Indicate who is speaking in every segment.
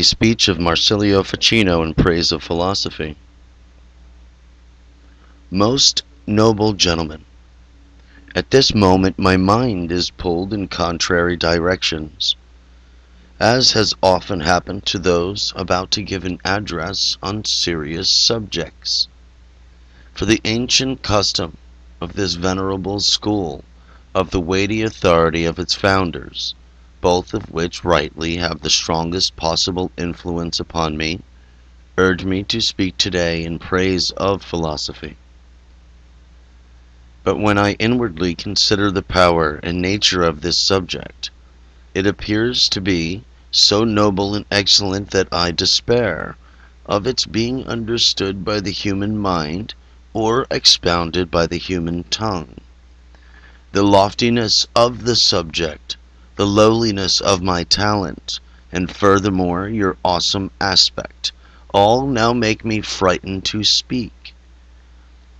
Speaker 1: A speech of Marsilio Ficino in praise of philosophy. Most noble gentlemen, at this moment my mind is pulled in contrary directions, as has often happened to those about to give an address on serious subjects. For the ancient custom of this venerable school, of the weighty authority of its founders, both of which rightly have the strongest possible influence upon me, urge me to speak today in praise of philosophy. But when I inwardly consider the power and nature of this subject, it appears to be so noble and excellent that I despair of its being understood by the human mind or expounded by the human tongue. The loftiness of the subject, the lowliness of my talent, and furthermore your awesome aspect, all now make me frightened to speak.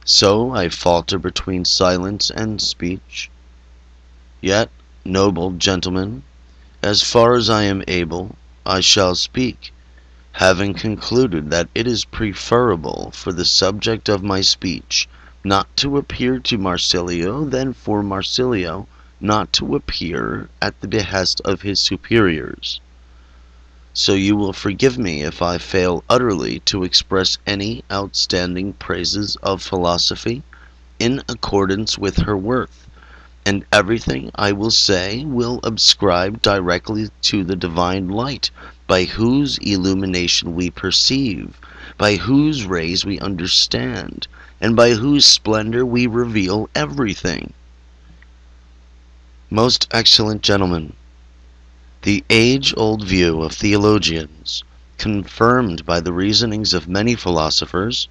Speaker 1: So I falter between silence and speech. Yet, noble gentlemen, as far as I am able, I shall speak, having concluded that it is preferable for the subject of my speech not to appear to Marsilio than for Marsilio not to appear at the behest of his superiors. So you will forgive me if I fail utterly to express any outstanding praises of philosophy in accordance with her worth, and everything I will say will ascribe directly to the divine light, by whose illumination we perceive, by whose rays we understand, and by whose splendor we reveal everything. Most excellent gentlemen, the age-old view of theologians, confirmed by the reasonings of many philosophers,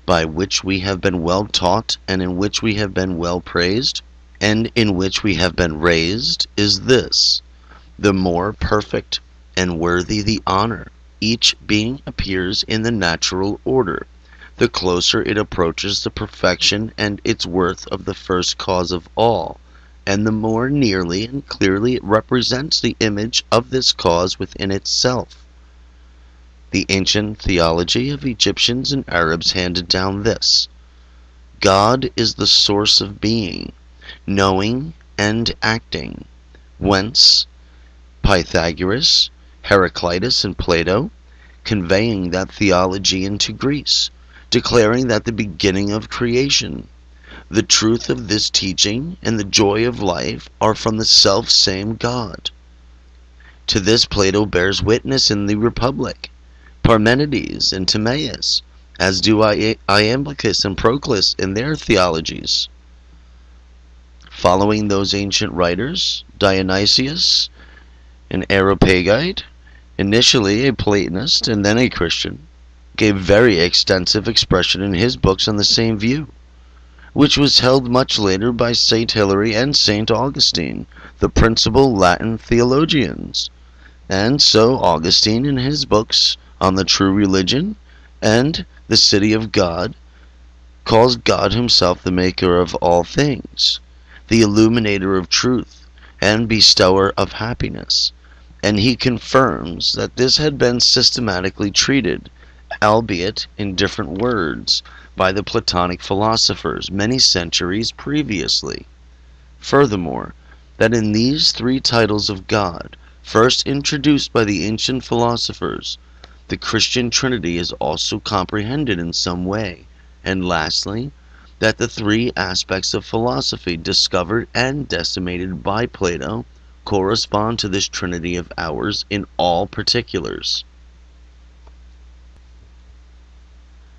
Speaker 1: by which we have been well taught, and in which we have been well praised, and in which we have been raised, is this: the more perfect and worthy the honor each being appears in the natural order, the closer it approaches the perfection and its worth of the first cause of all, and the more nearly and clearly it represents the image of this cause within itself. The ancient theology of Egyptians and Arabs handed down this: God is the source of being, knowing and acting, whence Pythagoras, Heraclitus, and Plato, conveying that theology into Greece, declaring that the beginning of creation, the truth of this teaching, and the joy of life are from the self-same God. To this Plato bears witness in the Republic, Parmenides and Timaeus, as do Iamblichus and Proclus in their theologies. Following those ancient writers, Dionysius, an Areopagite, initially a Platonist and then a Christian, gave very extensive expression in his books on the same view, which was held much later by St. Hilary and St. Augustine, the principal Latin theologians. And so Augustine, in his books on the true religion and the city of God, calls God himself the maker of all things, the illuminator of truth, and bestower of happiness. And he confirms that this had been systematically treated, albeit in different words, by the Platonic philosophers many centuries previously. Furthermore, that in these three titles of God, first introduced by the ancient philosophers, the Christian Trinity is also comprehended in some way, and lastly, that the three aspects of philosophy discovered and decimated by Plato correspond to this Trinity of ours in all particulars.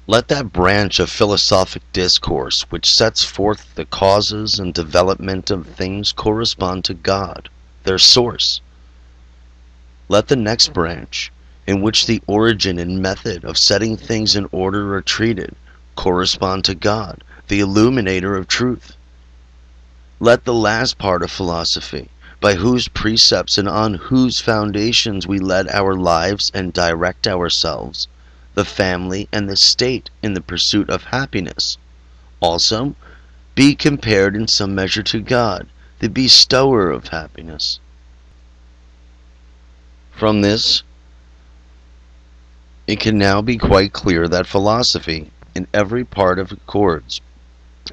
Speaker 1: Let that branch of philosophic discourse which sets forth the causes and development of things correspond to God, their source. Let the next branch, in which the origin and method of setting things in order are treated, correspond to God, the illuminator of truth. Let the last part of philosophy, by whose precepts and on whose foundations we lead our lives and direct ourselves, the family and the state in the pursuit of happiness, also be compared in some measure to God, the bestower of happiness. From this It can now be quite clear that philosophy, in every part of it, accords,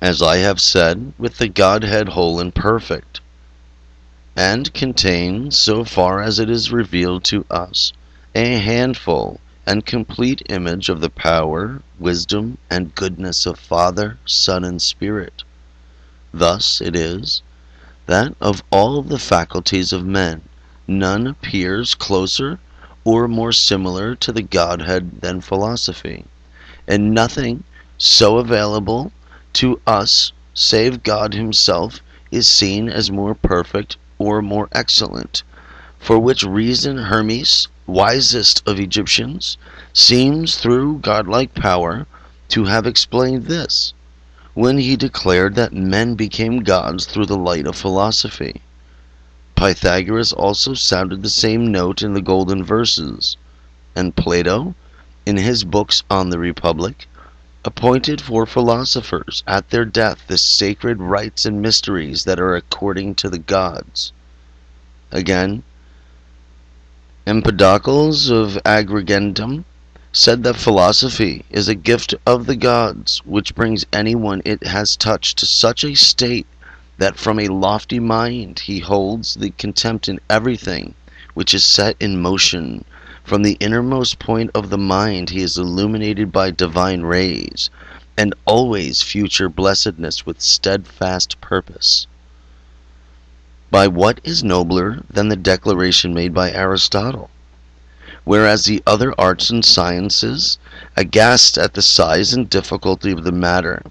Speaker 1: as I have said, with the Godhead whole and perfect, and contains, so far as it is revealed to us, a handful and complete image of the power, wisdom, and goodness of Father, Son, and Spirit. Thus it is that of all the faculties of men, none appears closer or more similar to the Godhead than philosophy, and nothing so available to us save God himself is seen as more perfect or more excellent, for which reason Hermes, wisest of Egyptians, seems through godlike power to have explained this, when he declared that men became gods through the light of philosophy. Pythagoras also sounded the same note in the Golden Verses, and Plato, in his books on the Republic, appointed for philosophers at their death the sacred rites and mysteries that are according to the gods. Again, Empedocles of Agrigentum said that philosophy is a gift of the gods, which brings anyone it has touched to such a state that from a lofty mind he holds the contempt in everything which is set in motion. From the innermost point of the mind he is illuminated by divine rays, and always future blessedness with steadfast purpose. By what is nobler than the declaration made by Aristotle? Whereas the other arts and sciences, aghast at the size and difficulty of the matter,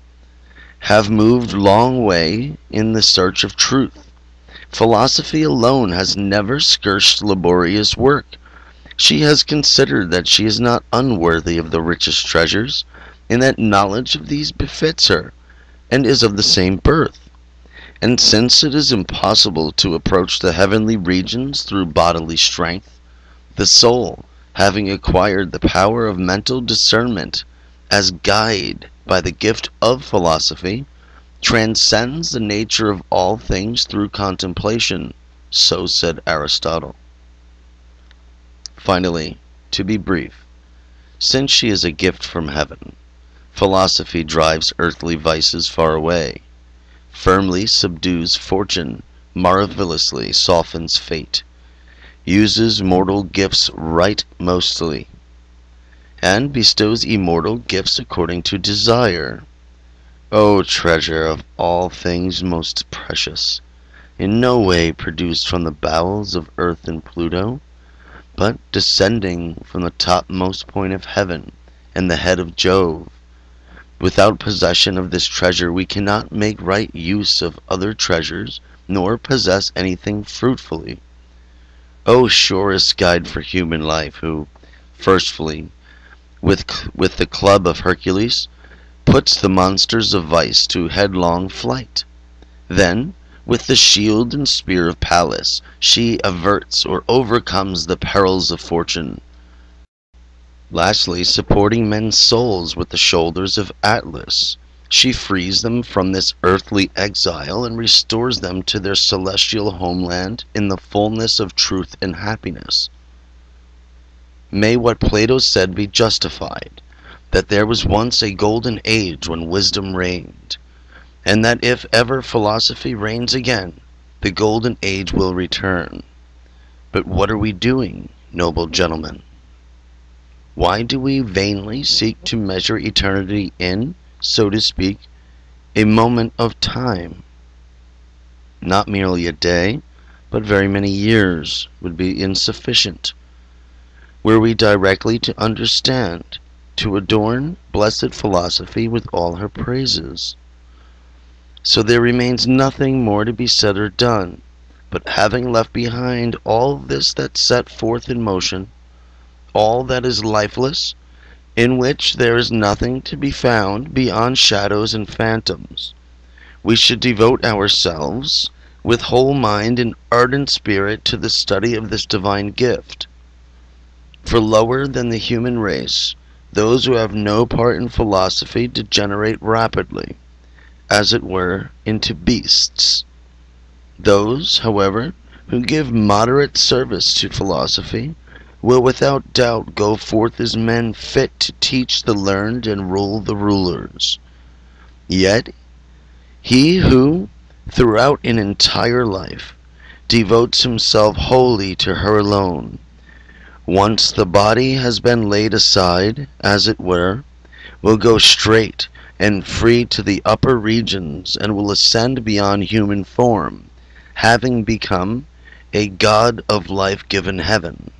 Speaker 1: have moved long way in the search of truth, philosophy alone has never scourged laborious work. She has considered that she is not unworthy of the richest treasures, and that knowledge of these befits her, and is of the same birth. And since it is impossible to approach the heavenly regions through bodily strength, the soul, having acquired the power of mental discernment as guide by the gift of philosophy, transcends the nature of all things through contemplation. So said Aristotle. Finally, to be brief, since she is a gift from heaven, philosophy drives earthly vices far away, firmly subdues fortune, marvelously softens fate, uses mortal gifts right mostly, and bestows immortal gifts according to desire. O treasure of all things most precious, in no way produced from the bowels of earth and Pluto, but descending from the topmost point of heaven and the head of Jove. Without possession of this treasure we cannot make right use of other treasures, nor possess anything fruitfully. O surest guide for human life, who, firstly, with the club of Hercules, puts the monsters of vice to headlong flight, then, with the shield and spear of Pallas, she averts or overcomes the perils of fortune. Lastly, supporting men's souls with the shoulders of Atlas, she frees them from this earthly exile and restores them to their celestial homeland in the fullness of truth and happiness. May what Plato said be justified, that there was once a golden age when wisdom reigned, and that if ever philosophy reigns again, the golden age will return. But what are we doing, noble gentlemen? Why do we vainly seek to measure eternity in, so to speak, a moment of time? Not merely a day, but very many years would be insufficient, were we directly to understand, to adorn blessed philosophy with all her praises. So there remains nothing more to be said or done, but having left behind all this that set forth in motion, all that is lifeless, in which there is nothing to be found beyond shadows and phantoms, we should devote ourselves with whole mind and ardent spirit to the study of this divine gift. For lower than the human race, those who have no part in philosophy degenerate rapidly, as it were, into beasts. Those, however, who give moderate service to philosophy, will without doubt go forth as men fit to teach the learned and rule the rulers. Yet he who, throughout an entire life, devotes himself wholly to her alone, once the body has been laid aside, as it were, will go straight and free to the upper regions and will ascend beyond human form, having become a god of life-given heaven.